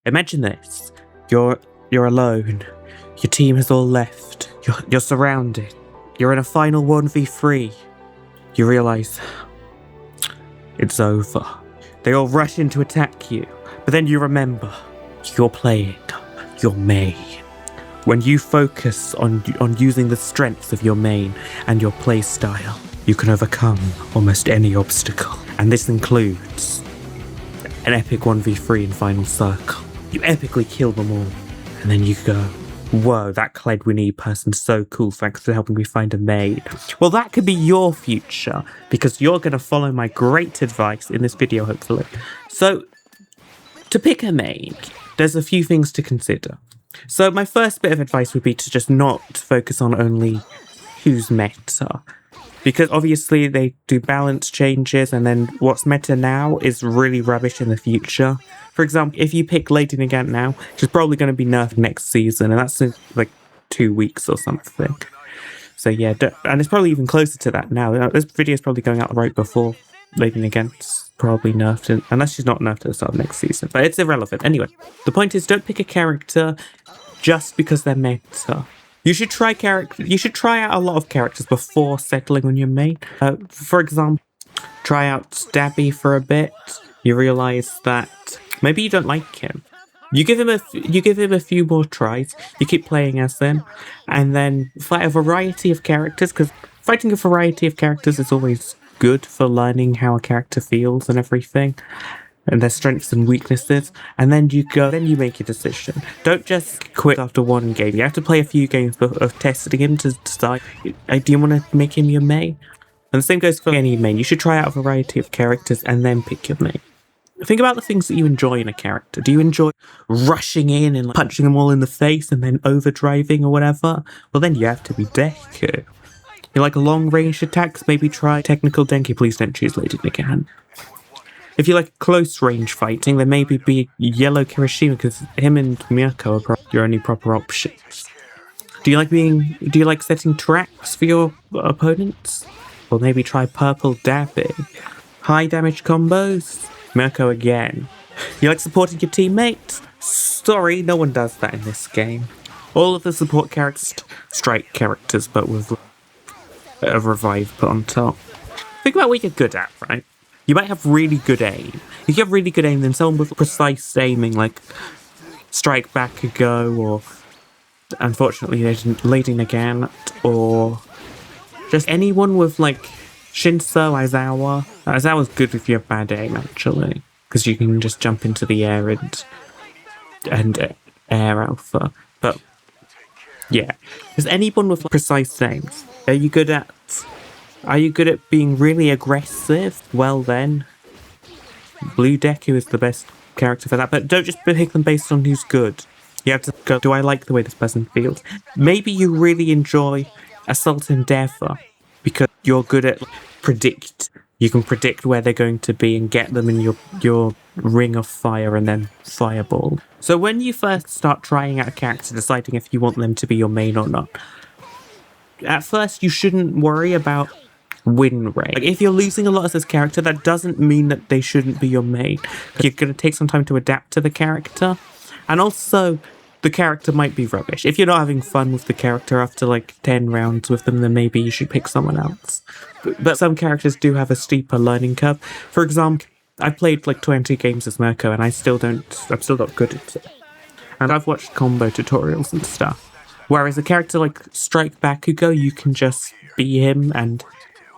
Imagine this. You're alone. Your team has all left. You're surrounded. You're in a final 1v3. You realise it's over. They all rush in to attack you, but then you remember you're playing your main. When you focus on using the strengths of your main and your playstyle, you can overcome almost any obstacle. And this includes an epic 1v3 in Final Circle. You epically kill them all, and then you go, whoa, that Cledwyn-E person's so cool, thanks for helping me find a maid. Well, that could be your future, because you're going to follow my great advice in this video, hopefully. So, to pick a maid, there's a few things to consider. So my first bit of advice would be to just not focus on only who's meta. Because obviously they do balance changes, and then what's meta now is really rubbish in the future. For example, if you pick Lady Nagant now, she's probably going to be nerfed next season, and that's in like 2 weeks or something. So yeah, and it's probably even closer to that now. This video is probably going out right before Lady Nagant's probably nerfed, unless she's not nerfed at the start of next season. But it's irrelevant. Anyway, the point is, don't pick a character just because they're meta. You should try out a lot of characters before settling on your main. For example, try out Stabby for a bit. You realise that maybe you don't like him. You give him a few more tries. You keep playing as them, and then fight a variety of characters. Because fighting a variety of characters is always good for learning how a character feels and everything, and their strengths and weaknesses, and then you make your decision. Don't just quit after one game. You have to play a few games of testing him to decide, do you want to make him your main? And the same goes for any main. You should try out a variety of characters and then pick your main. Think about the things that you enjoy in a character. Do you enjoy rushing in and punching them all in the face and then overdriving or whatever? Well, then you have to be Deku. You like long-range attacks? Maybe try technical Denki. Please don't choose Lady Nagant. If you like close-range fighting, then maybe be Yellow Kirishima, because him and Miyako are your only proper options. Do you like setting traps for your opponents? Or maybe try Purple Dabbing. High damage combos? Miyako again. You like supporting your teammates? Sorry, no one does that in this game. All of the support characters, strike characters, but with a revive put on top. Think about what you're good at, right? You might have really good aim. If you have really good aim, then someone with precise aiming, like Strike Bakugo, or unfortunately Lady Nagant, or just anyone with like Shinso, Aizawa. Aizawa's good if you have bad aim, actually, because you can just jump into the air and air alpha. But yeah, is anyone with precise aims? Are you good at being really aggressive? Well then, Blue Deku is the best character for that. But don't just pick them based on who's good. You have to go, do I like the way this person feels? Maybe you really enjoy Assault Endeavor because you're good at you can predict where they're going to be and get them in your ring of fire and then fireball. So when you first start trying out a character, deciding if you want them to be your main or not, at first you shouldn't worry about win rate. Like, if you're losing a lot as this character, that doesn't mean that they shouldn't be your main. You're going to take some time to adapt to the character, and also the character might be rubbish. If you're not having fun with the character after like 10 rounds with them, then maybe you should pick someone else. But some characters do have a steeper learning curve. For example, I played like 20 games as Mirko, and I'm still not good at it. And I've watched combo tutorials and stuff. Whereas a character like Strike Bakugo, you can just be him and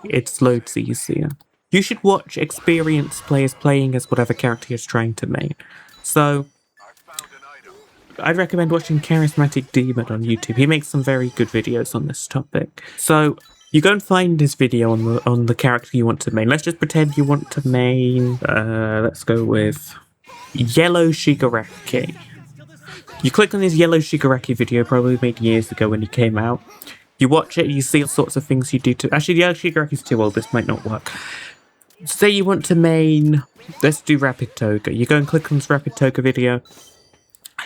it's loads easier. You should watch experienced players playing as whatever character you're trying to make. So I'd recommend watching Charismatic Demon on YouTube. He makes some very good videos on this topic. So you go and find his video on the character you want to main. Let's just pretend you want to main, let's go with Yellow Shigaraki. You click on his Yellow Shigaraki video, probably made years ago when he came out. You watch it, you see all sorts of things you do to... Actually, Yellow Shigaraki's too old, this might not work. Say you want to main... Let's do Rapid Toga. You go and click on this Rapid Toga video,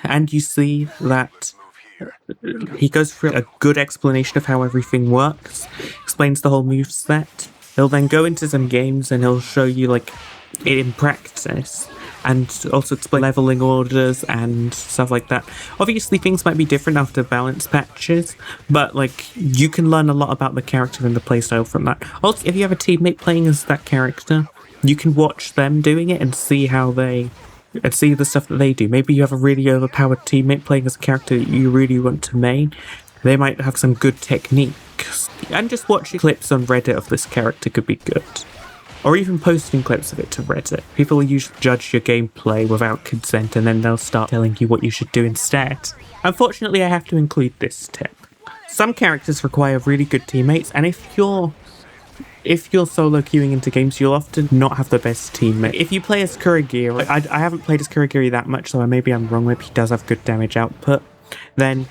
and you see that he goes through a good explanation of how everything works, explains the whole moveset. He'll then go into some games and he'll show you, like, in practice, and also explain leveling orders and stuff like that. Obviously, things might be different after balance patches, but like you can learn a lot about the character and the playstyle from that. Also, if you have a teammate playing as that character, you can watch them doing it and see the stuff that they do. Maybe you have a really overpowered teammate playing as a character that you really want to main. They might have some good techniques. And just watching clips on Reddit of this character could be good. Or even posting clips of it to Reddit. People will usually judge your gameplay without consent and then they'll start telling you what you should do instead. Unfortunately, I have to include this tip. Some characters require really good teammates, and if you're solo queuing into games, you'll often not have the best teammate. If you play as Kurogiri, I haven't played as Kurogiri that much, so maybe I'm wrong, maybe he does have good damage output, then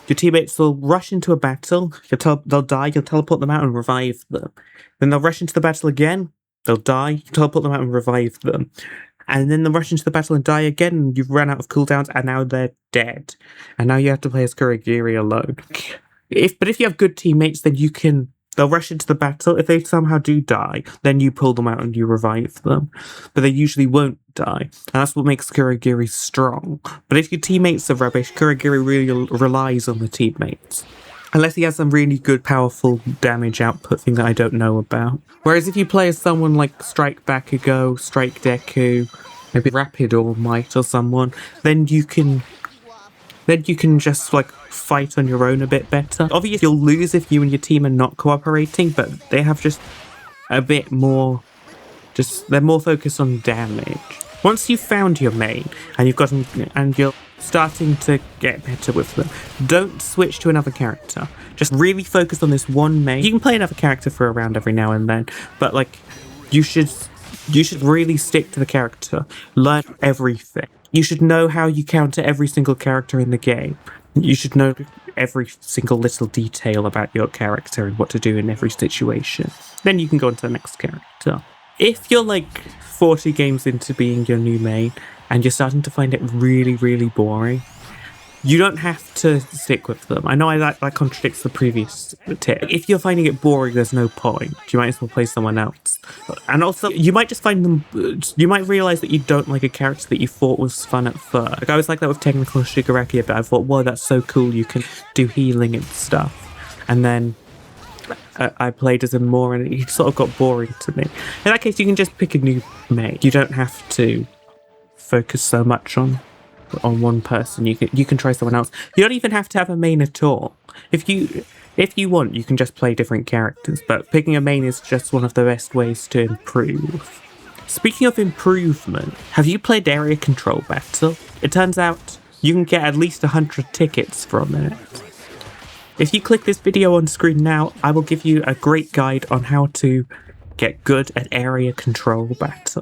your teammates will rush into a battle, they'll die, you'll teleport them out and revive them. Then they'll rush into the battle again, they'll die, you teleport them out and revive them. And then they'll rush into the battle and die again, and you've run out of cooldowns, and now they're dead. And now you have to play as Kurogiri alone. But if you have good teammates, then they'll rush into the battle. If they somehow do die, then you pull them out and you revive them. But they usually won't die. And that's what makes Kurogiri strong. But if your teammates are rubbish, Kurogiri really relies on the teammates. Unless he has some really good, powerful damage output thing that I don't know about. Whereas if you play as someone like Strike Bakugo, Strike Deku, maybe Rapid All Might or someone, then you can just like fight on your own a bit better. Obviously you'll lose if you and your team are not cooperating, but they have just a bit more, they're more focused on damage. Once you've found your main and you're starting to get better with them, don't switch to another character. Just really focus on this one main. You can play another character for a round every now and then, but like you should really stick to the character. Learn everything. You should know how you counter every single character in the game. You should know every single little detail about your character and what to do in every situation. Then you can go on to the next character. If you're like 40 games into being your new main and you're starting to find it really, really boring, you don't have to stick with them. I know that contradicts the previous tip. If you're finding it boring, there's no point. You might as well play someone else. And also, you might just you might realise that you don't like a character that you thought was fun at first. Like I was like that with Technical Shigaraki, but I thought, whoa, that's so cool, you can do healing and stuff. And then I played as him more and he sort of got boring to me. In that case, you can just pick a new mate. You don't have to focus so much on one person. You can try someone else. You don't even have to have a main at all. If you want, you can just play different characters, but picking a main is just one of the best ways to improve. Speaking of improvement, have you played Area Control Battle? It turns out you can get at least 100 tickets from it. If you click this video on screen now, I will give you a great guide on how to get good at Area Control Battle.